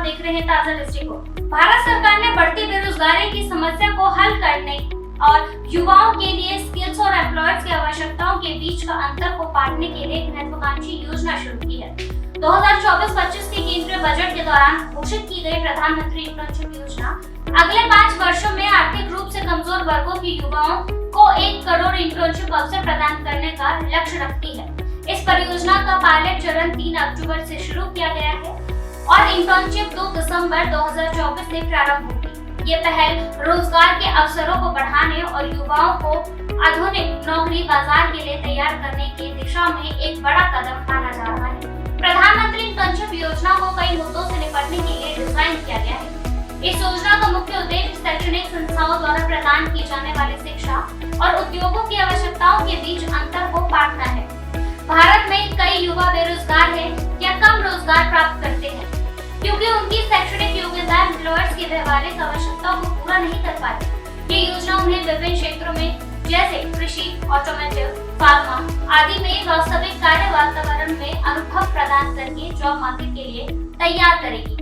देख रहे हैं ताजा दृष्टिकोण। भारत सरकार ने बढ़ती बेरोजगारी की समस्या को हल करने और युवाओं के लिए स्किल्स और एम्प्लॉयर्स की आवश्यकताओं के बीच का अंतर को पाटने के लिए एक महत्वाकांक्षी योजना शुरू की है। 2024-25 के केंद्रीय बजट के दौरान घोषित की गई प्रधानमंत्री इंटर्नशिप योजना अगले 5 वर्षों में आर्थिक रूप से कमजोर वर्गों के युवाओं को 1 करोड़ इंटर्नशिप अवसर प्रदान करने का लक्ष्य रखती है। इस परियोजना का पायलट चरण 3 अक्टूबर से शुरू किया गया है और इंटर्नशिप 2 दिसंबर 2024 से प्रारंभ होगी। ये पहल रोजगार के अवसरों को बढ़ाने और युवाओं को आधुनिक नौकरी बाजार के लिए तैयार करने की दिशा में एक बड़ा कदम माना जा रहा है। प्रधानमंत्री इंटर्नशिप योजना को कई मुद्दों से निपटने के लिए डिजाइन किया गया है। इस योजना का मुख्य उद्देश्य शैक्षणिक संस्थाओं द्वारा प्रदान की जाने वाली शिक्षा और उद्योगों की आवश्यकताओं के बीच अंतर को पाटना है। भारत में कई युवा बेरोजगार हैं या कम रोजगार प्राप्त करते हैं क्योंकि उनकी शैक्षणिक योग्यता एम्प्लॉयर्स की व्यवहारिक आवश्यकताओं को पूरा नहीं कर पाती। ये योजना उन्हें विभिन्न क्षेत्रों में जैसे कृषि, ऑटोमोटिव, फार्मा आदि में वास्तविक कार्य वातावरण में अनुभव प्रदान करके जॉब मार्केट के लिए तैयार करेगी।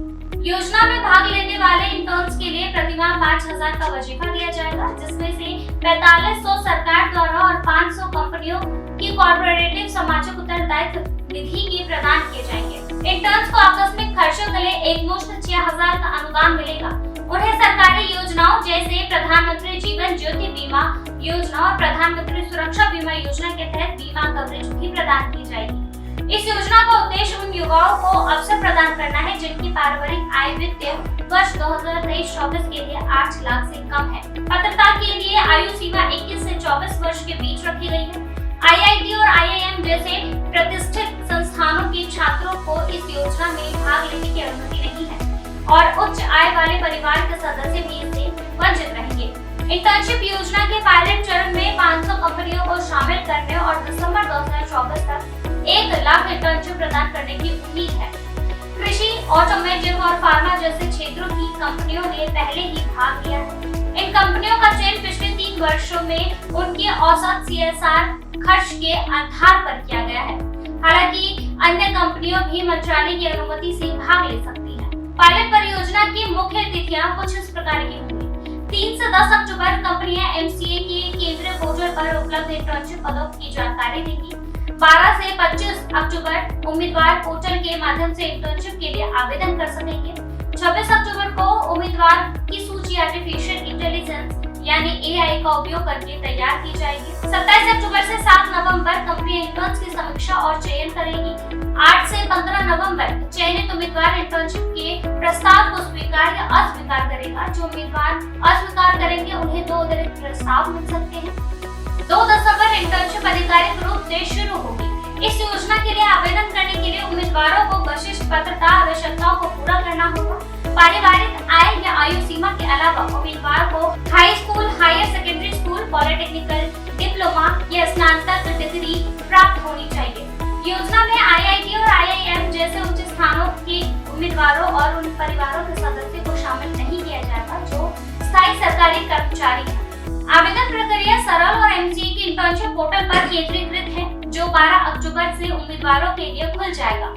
योजना में भाग लेने वाले इंटर्न्स के लिए प्रतिमाह 5,000 का वजीफा दिया जाएगा, जिसमें से 4500 सरकार द्वारा और 500 कंपनियों की कॉर्पोरेटिव सामाजिक उत्तरदायित्व निधि के प्रदान किए जाएंगे। इंटर्न्स को आकस्मिक खर्चों के लिए एकमुश्त 6,000 का अनुदान मिलेगा। उन्हें सरकारी योजनाओं जैसे प्रधानमंत्री जीवन ज्योति बीमा योजना और प्रधानमंत्री सुरक्षा बीमा योजना के तहत बीमा कवरेज भी प्रदान की जाएगी। इस योजना का उद्देश्य उन युवाओं को अवसर प्रदान करना है जिनकी पारिवारिक आय वित्तीय वर्ष 2023-24 के लिए 8 लाख से कम है। पात्रता के लिए आयु सीमा 21 से 24 वर्ष के बीच रखी गई है। IIT और IIM जैसे प्रतिष्ठित संस्थानों के छात्रों को इस योजना में भाग लेने की अनुमति नहीं है और उच्च आय वाले परिवार के सदस्य भी इससे वंचित रहेंगे। इंटर्नशिप योजना के पायलट चरण में 500 कंपनियों को शामिल करने और दिसंबर 2024 तक 1 लाख इंटर्नशिप प्रदान करने की उम्मीद है। कृषि, ऑटोमोटिव और फार्मा जैसे क्षेत्रों की कंपनियों ने पहले ही भाग लिया है। इन कंपनियों का चयन पिछले 3 वर्षों में उनके औसत CSR खर्च के आधार पर किया गया है। हालांकि अन्य कंपनियों भी मंत्रालय की अनुमति से भाग ले सकती हैं। पायलट परियोजना की मुख्य तिथियां कुछ इस प्रकार की होंगी। 3 से 10 अक्टूबर कंपनियां MCA के केंद्रीय पोर्टल पर उपलब्ध इंटर्नशिप पदों की जानकारी देंगी। 12 से 25 अक्टूबर उम्मीदवार पोर्टल के माध्यम से इंटर्नशिप के लिए आवेदन कर सकेंगे। 26 अक्टूबर को उम्मीदवार की सूची आर्टिफिशियल इंटेलिजेंस यानी AI का उपयोग करके तैयार की जाएगी। 27 अक्टूबर से 7 नवंबर कंपनी इंटर्न्स की समीक्षा और चयन करेगी। 8 से 15 नवंबर चयनित उम्मीदवार इंटर्नशिप के प्रस्ताव को स्वीकार या अस्वीकार करेगा। जो उम्मीदवार अस्वीकार करेंगे उन्हें 2 अतिरिक्त प्रस्ताव मिल सकते हैं। 2 दिसंबर इंटर्नशिप आधिकारिक रूप से शुरू होगी। इस योजना के लिए आवेदन करने के लिए उम्मीदवारों को विशिष्ट पात्रता आवश्यकताओं को पूरा करना होगा। पारिवारिक आय या आयु सीमा के अलावा उम्मीदवार को high school, higher secondary school, polytechnical diploma या स्नातक डिग्री प्राप्त होनी चाहिए। योजना में IIT और IIM जैसे उच्च स्थानों के उम्मीदवारों और उन परिवारों के सदस्यों को शामिल नहीं किया जाएगा जो स्थायी सरकारी कर्मचारी हैं। आवेदन प्रक्रिया सरल और MCA की इंटर्नशिप पोर्टल पर केंद्रीकृत है जो 12 अक्टूबर से उम्मीदवारों के लिए खुल जाएगा।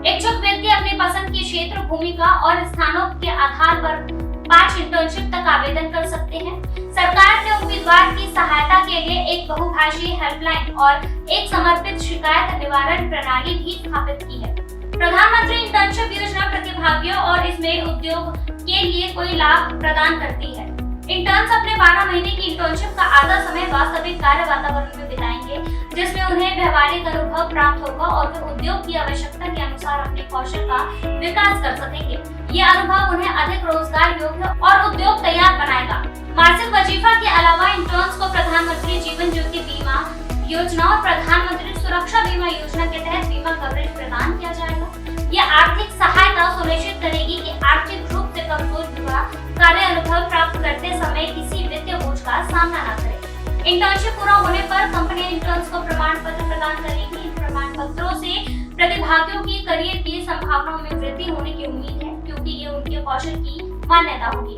इच्छुक व्यक्ति अपने पसंद के क्षेत्र, भूमिका और स्थानों के आधार पर 5 इंटर्नशिप तक आवेदन कर सकते हैं। सरकार ने उम्मीदवार की सहायता के लिए एक बहुभाषीय हेल्पलाइन और एक समर्पित शिकायत निवारण प्रणाली भी स्थापित की है। प्रधानमंत्री इंटर्नशिप योजना प्रतिभागियों और इसमें उद्योग के लिए कोई लाभ प्रदान करती है। इंटर्न्स अपने 12 महीने की इंटर्नशिप का आधा समय वास्तविक कार्य वातावरण में बिताएंगे, जिसमें उन्हें व्यवहारिक अनुभव प्राप्त होगा और वे उद्योग की आवश्यकता के अनुसार अपने कौशल का विकास कर सकेंगे। ये अनुभव उन्हें अधिक रोजगार योग्य और उद्योग तैयार बनाएगा। मासिक वजीफा के अलावा इंटर्न्स को प्रधानमंत्री जीवन ज्योति बीमा योजना और प्रधानमंत्री सुरक्षा बीमा योजना के तहत बीमा कवरेज प्रदान किया जाएगा। ये आर्थिक सहायता सुनिश्चित करेगी कि आर्थिक रूप से कमजोर युवा कार्य अनुभव प्राप्त करते समय किसी वित्तीय बोझ का सामना न करें। इंटर्नशिप पूरा होने पर कंपनी इंटर्न्स को प्रमाण पत्र प्रदान करेगी। इन प्रमाण पत्रों से प्रतिभागियों की करियर की संभावनाओं में वृद्धि होने की उम्मीद है क्योंकि ये उनके कौशल की मान्यता होगी।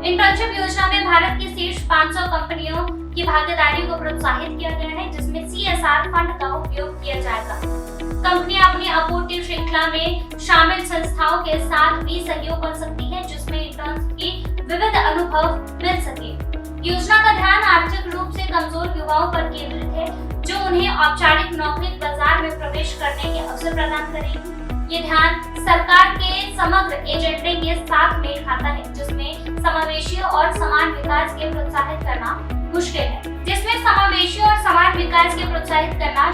इंटर्नशिप योजना में भारत की शीर्ष 500 कंपनियों की भागीदारी को प्रोत्साहित किया गया है जिसमें CSR फंड का उपयोग किया जाएगा। कंपनियां अपनी आपूर्ति श्रृंखला में शामिल संस्थाओं के साथ भी सहयोग कर सकती है, जिसमें इंटर्न्स की विविध अनुभव मिल सके। योजना का ध्यान आर्थिक रूप से कमजोर युवाओं पर केंद्रित है, जो उन्हें औपचारिक नौकरी बाजार में प्रवेश करने के अवसर प्रदान करेगी। ये ध्यान सरकार के समग्र एजेंडे के साथ मेल खाता है, जिसमें समावेशी और समान विकास के प्रोत्साहित करना मुश्किल है,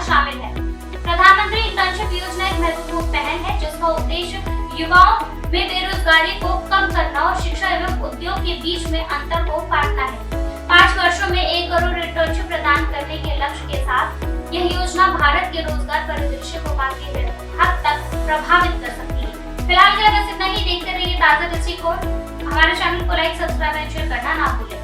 शामिल है। प्रधानमंत्री इंटर्नशिप योजना एक महत्वपूर्ण पहल है, जिसका उद्देश्य युवाओं में बेरोजगारी को कम करना और शिक्षा एवं उद्योग के बीच में अंतर को पाटना है। 5 वर्षों में 1 करोड़ इंटर्नशिप प्रदान करने के लक्ष्य के साथ यह योजना भारत के रोजगार परिदृश्य को काफी हद तक प्रभावित कर सकती है। फिलहाल के लिए बस इतना ही। देखते रहिए ताजा दृष्टिकोण। हमारे चैनल को लाइक, सब्सक्राइब एंड शेयर करना ना भूलें।